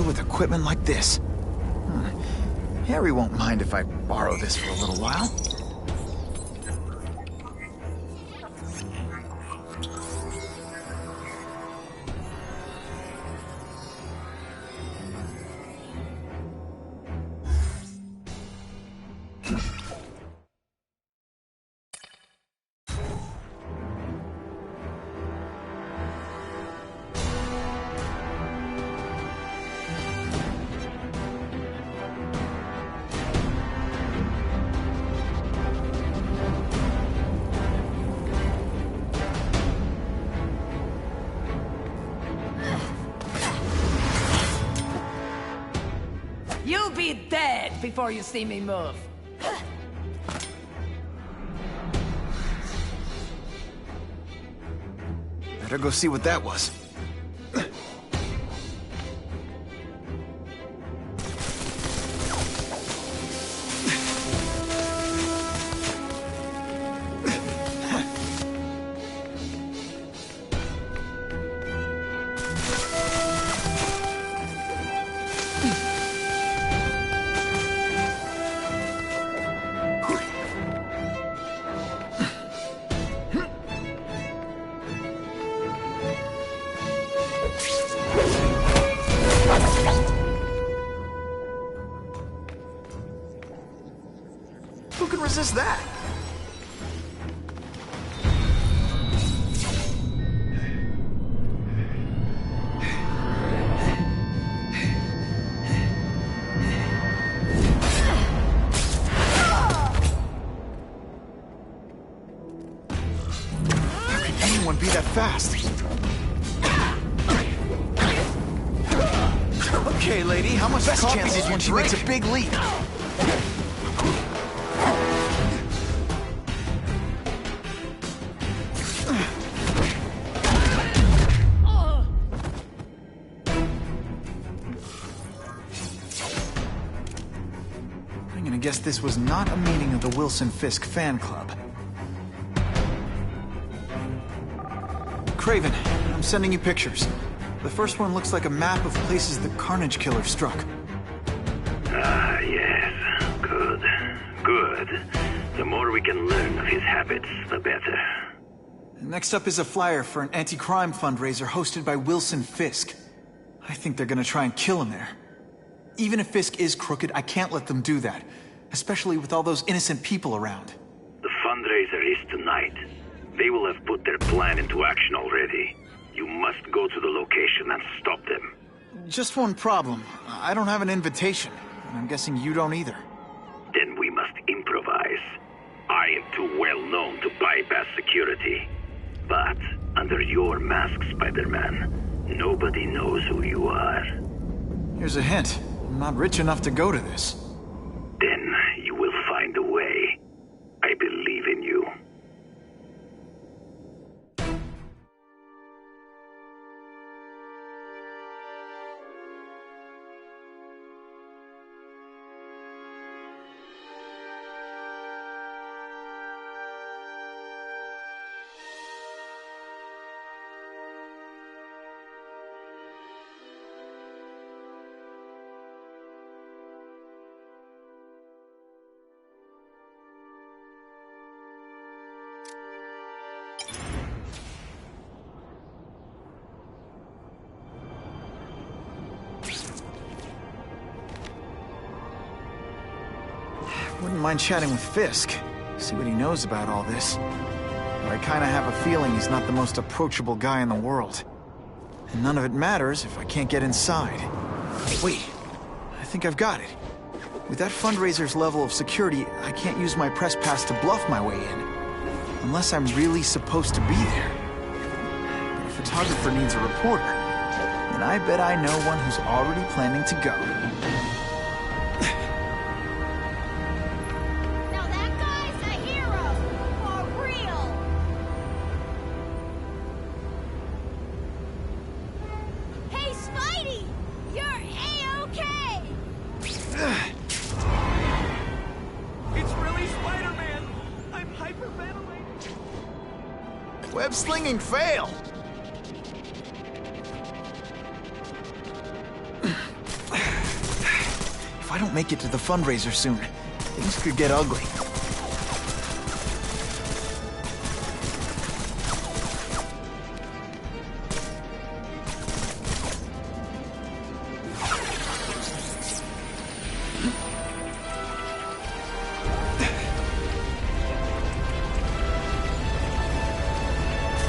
With equipment like this. Harry won't mind if I borrow this for a little while. You'll be dead before you see me move. Better go see what that was. Who can resist that? How can anyone be that fast? Okay, lady, how much coffee did you drink? She makes a big leap. I guess this was not a meeting of the Wilson Fisk fan club. Craven, I'm sending you pictures. The first one looks like a map of places the Carnage Killer struck. Ah, yes. Good. Good. The more we can learn of his habits, the better. Next up is a flyer for an anti-crime fundraiser hosted by Wilson Fisk. I think they're gonna try and kill him there. Even if Fisk is crooked, I can't let them do that. Especially with all those innocent people around. The fundraiser is tonight. They will have put their plan into action already. You must go to the location and stop them. Just one problem. I don't have an invitation. And I'm guessing you don't either. Then we must improvise. I am too well known to bypass security. But under your mask, Spider-Man, nobody knows who you are. Here's a hint. I'm not rich enough to go to this. Then you will find a way. I believe in you. Wouldn't mind chatting with Fisk, see what he knows about all this. But I kinda have a feeling he's not the most approachable guy in the world. And none of it matters if I can't get inside. Wait, I think I've got it. With that fundraiser's level of security, I can't use my press pass to bluff my way in. Unless I'm really supposed to be there. But a photographer needs a reporter. And I bet I know one who's already planning to go. Now that guy's a hero! For real! Hey, Spidey! You're A-okay! It's really Spider-Man! I'm hyperventilating! Web slinging fail! If I don't make it to the fundraiser soon, things could get ugly.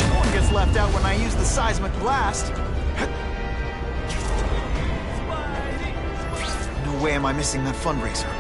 No one gets left out when I use the seismic blast. No way am I missing that fundraiser.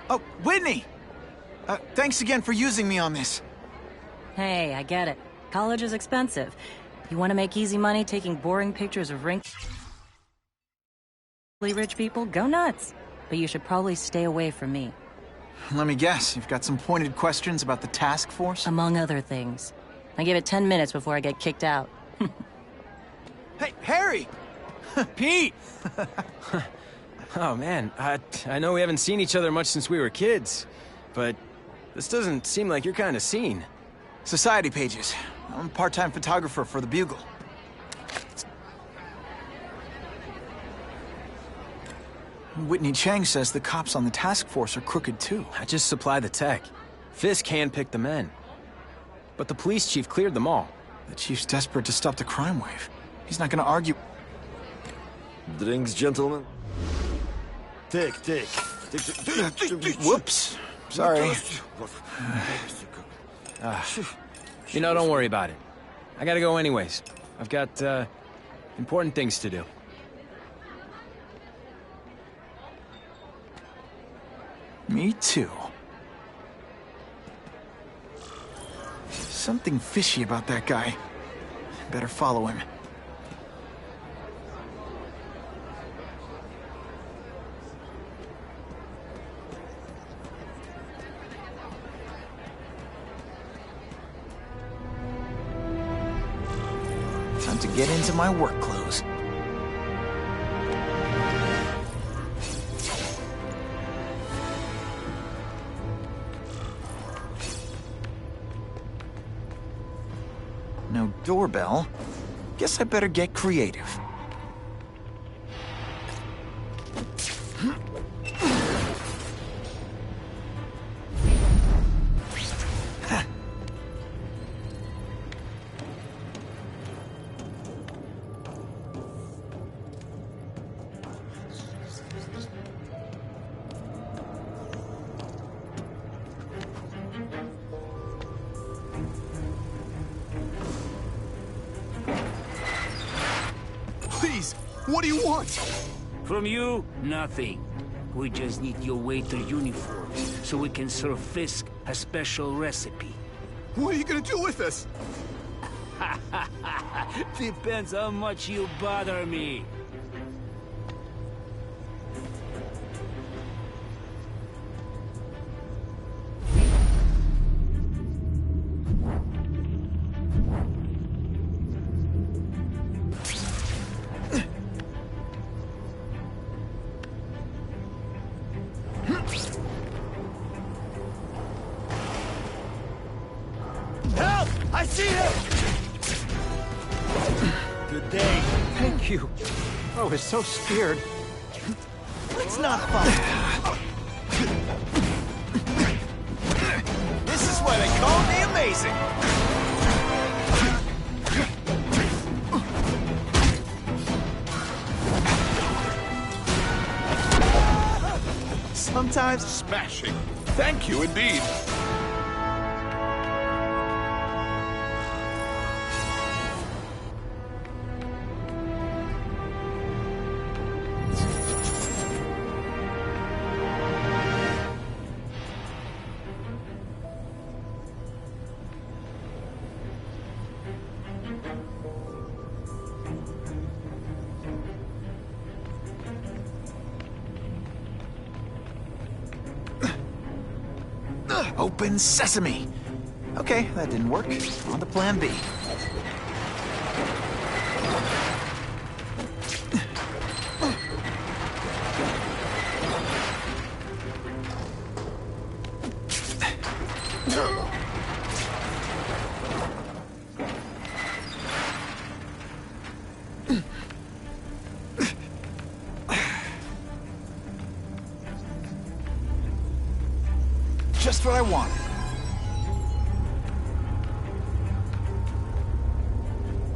Oh, Whitney! Thanks again for using me on this. Hey, I get it. College is expensive. You want to make easy money taking boring pictures of wrinkled rich people? Go nuts. But you should probably stay away from me. Let me guess, you've got some pointed questions about the task force? Among other things. I give it 10 minutes before I get kicked out. Hey, Harry! Pete! Oh man, I know we haven't seen each other much since we were kids, but this doesn't seem like your kind of scene. Society pages. I'm a part-time photographer for the Bugle. Whitney Chang says the cops on the task force are crooked too. I just supply the tech. Fisk handpicked the men. But the police chief cleared them all. The chief's desperate to stop the crime wave. He's not gonna argue. Drinks, gentlemen. Take. Whoops. Sorry. You know, don't worry about it. I gotta go anyways. I've got, important things to do. Me too. Something fishy about that guy. Better follow him. Time to get into my work clothes. No doorbell. Guess I better get creative. Please, what do you want? From you, nothing. We just need your waiter uniform so we can serve Fisk a special recipe. What are you gonna do with us? Depends how much you bother me. I see him! Good day. Thank you. I was so scared. Let's not fight. This is why they call me amazing. Sometimes... Smashing. Thank you indeed. Open sesame. Okay, that didn't work. On to plan B. Just what I wanted.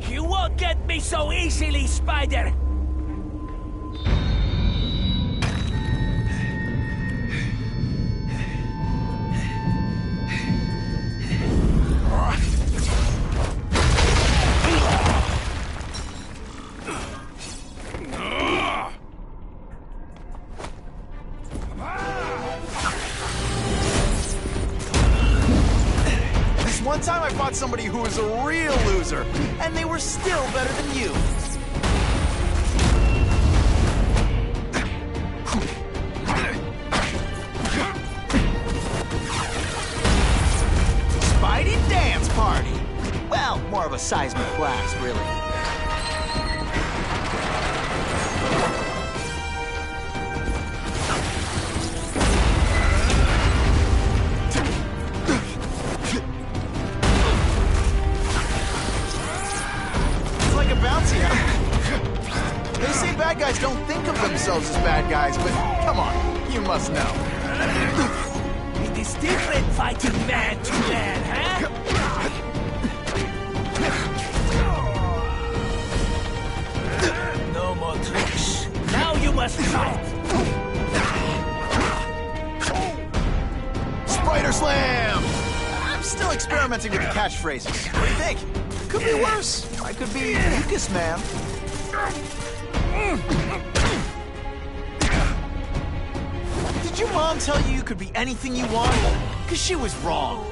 You won't get me so easily, Spider! One time I fought somebody who was a real loser, and they were still better than you. Spidey dance party. Well, more of a seismic blast, really. They say bad guys don't think of themselves as bad guys, but come on, you must know. It is different fighting man to man, huh? No more tricks. Now you must fight. Spider Slam! I'm still experimenting with the catchphrases. What do you think? Could be worse. I could be Lucas Man. Did your mom tell you you could be anything you want? Because she was wrong.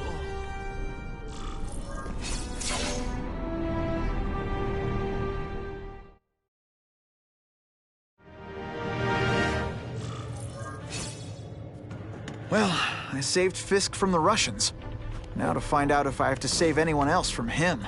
Well, I saved Fisk from the Russians. Now to find out if I have to save anyone else from him.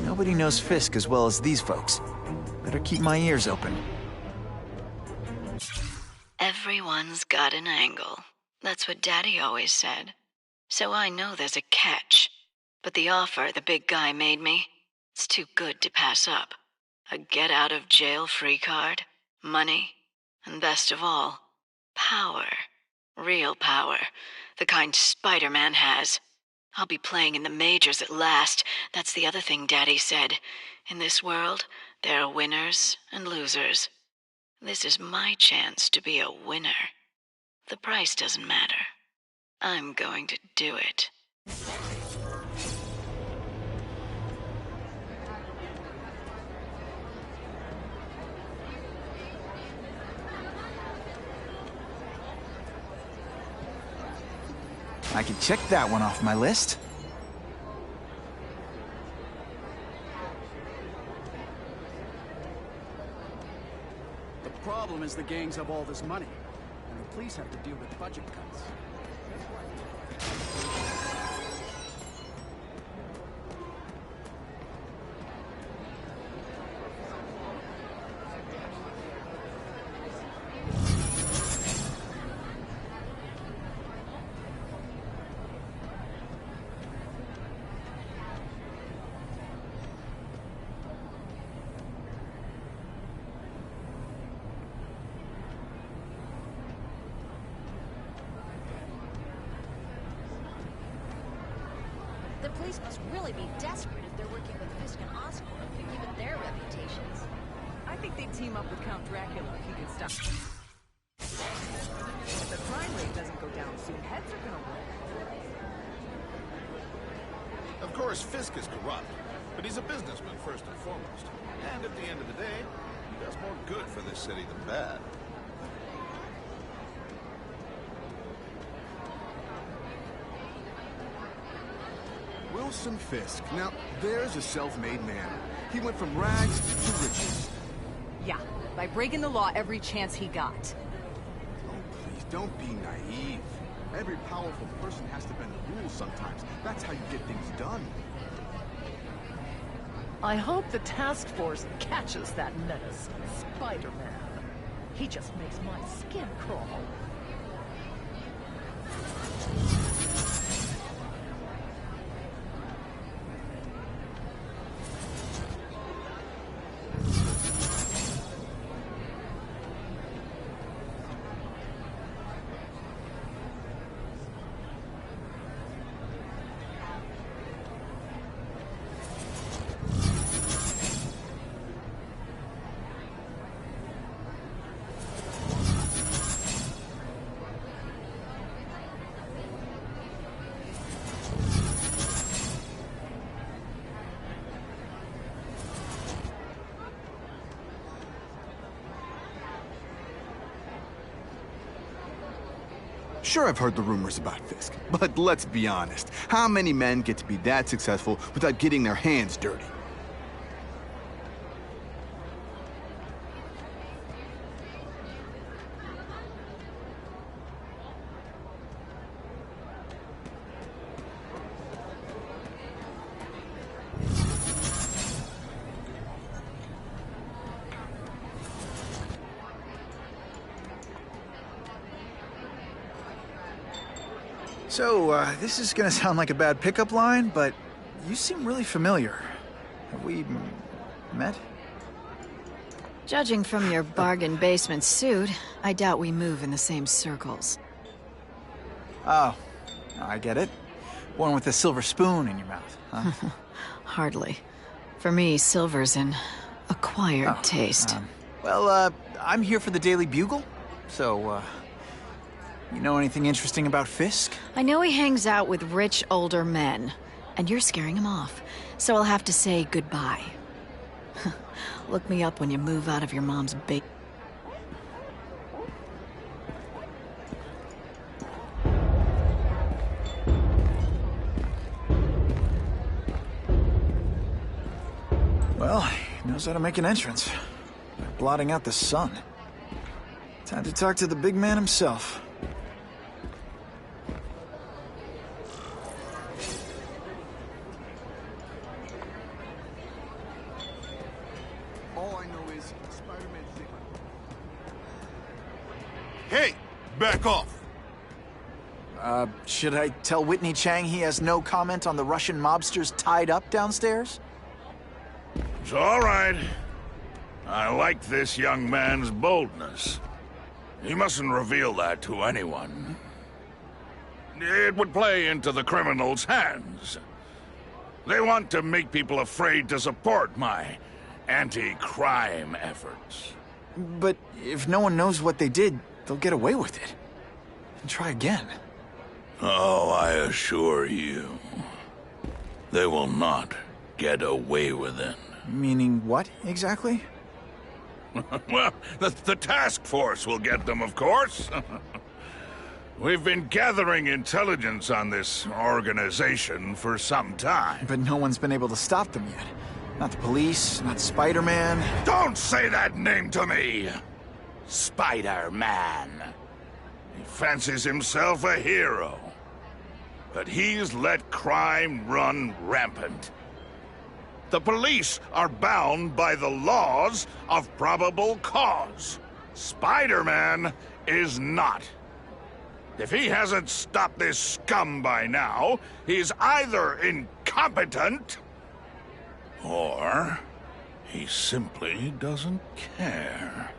Nobody knows Fisk as well as these folks. Better keep my ears open. Everyone's got an angle. That's what Daddy always said. So I know there's a catch. But the offer the big guy made me, it's too good to pass up. A get-out-of-jail-free card, money, and best of all, power. Real power. The kind Spider-Man has. I'll be playing in the majors at last. That's the other thing Daddy said. In this world, there are winners and losers. This is my chance to be a winner. The price doesn't matter. I'm going to do it. I can check that one off my list. The problem is the gangs have all this money, and the police have to deal with budget cuts. police must really be desperate if they're working with Fisk and Oscorp, given their reputations. I think they'd team up with Count Dracula if he could stop. If the crime rate doesn't go down soon, heads are gonna roll. Of course, Fisk is corrupt, but he's a businessman first and foremost. And at the end of the day, he does more good for this city than bad. Wilson Fisk. Now, there's a self-made man. He went from rags to riches. Yeah, by breaking the law every chance he got. Oh, please, don't be naive. Every powerful person has to bend the rules sometimes. That's how you get things done. I hope the task force catches that menace, Spider-Man. He just makes my skin crawl. Sure, I've heard the rumors about Fisk, but let's be honest. How many men get to be that successful without getting their hands dirty? So, this is gonna sound like a bad pickup line, but you seem really familiar. Have we met? Judging from your bargain basement suit, I doubt we move in the same circles. Oh, I get it. One with a silver spoon in your mouth, huh? Hardly. For me, silver's an acquired taste. Well, I'm here for the Daily Bugle, so, you know anything interesting about Fisk? I know he hangs out with rich older men, and you're scaring him off, so I'll have to say goodbye. Look me up when you move out of your mom's big... Well, he knows how to make an entrance. By blotting out the sun. Time to talk to the big man himself. All I know is Spider-Man saved my... Hey! Back off! Should I tell Whitney Chang he has no comment on the Russian mobsters tied up downstairs? It's all right. I like this young man's boldness. He mustn't reveal that to anyone. It would play into the criminals' hands. They want to make people afraid to support my anti-crime efforts. But if no one knows what they did, they'll get away with it. And try again. Oh, I assure you, they will not get away with it. Meaning what, exactly? Well, the task force will get them, of course. We've been gathering intelligence on this organization for some time. But no one's been able to stop them yet. Not the police, not Spider-Man. Don't say that name to me! Spider-Man. He fancies himself a hero. But he's let crime run rampant. The police are bound by the laws of probable cause. Spider-Man is not. If he hasn't stopped this scum by now, he's either incompetent, or he simply doesn't care.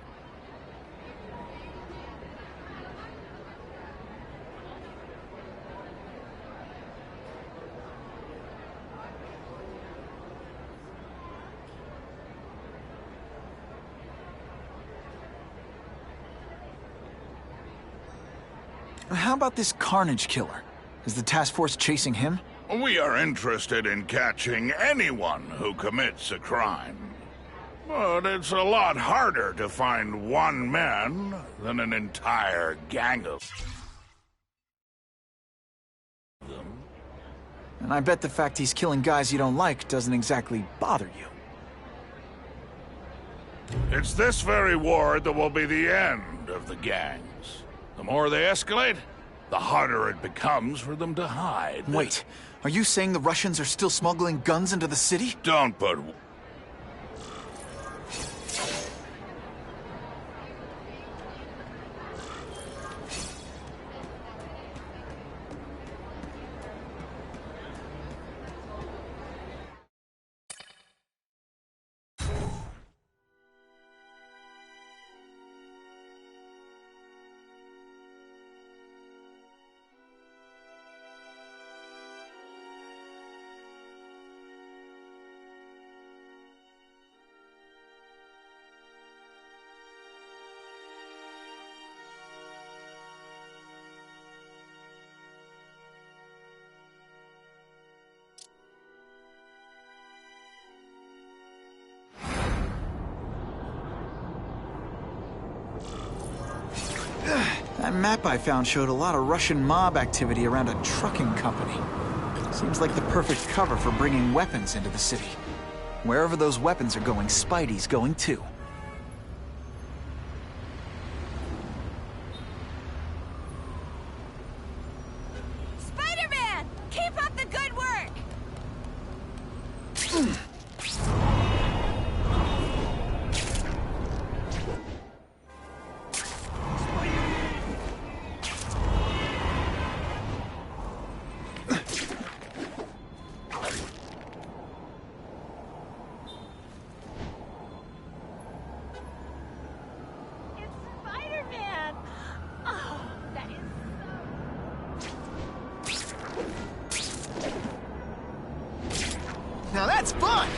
How about this Carnage Killer? Is the task force chasing him? We are interested in catching anyone who commits a crime. But it's a lot harder to find one man than an entire gang of them. And I bet the fact he's killing guys you don't like doesn't exactly bother you. It's this very war that will be the end of the gangs. The more they escalate, the harder it becomes for them to hide. Wait, are you saying the Russians are still smuggling guns into the city? Don't put... That map I found showed a lot of Russian mob activity around a trucking company. Seems like the perfect cover for bringing weapons into the city. Wherever those weapons are going, Spidey's going too. Spider-Man! Keep up the good work! Spider-Man! Oh, that is Now that's fun!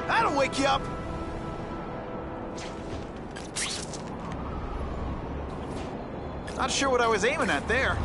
That'll wake you up! Not sure what I was aiming at there.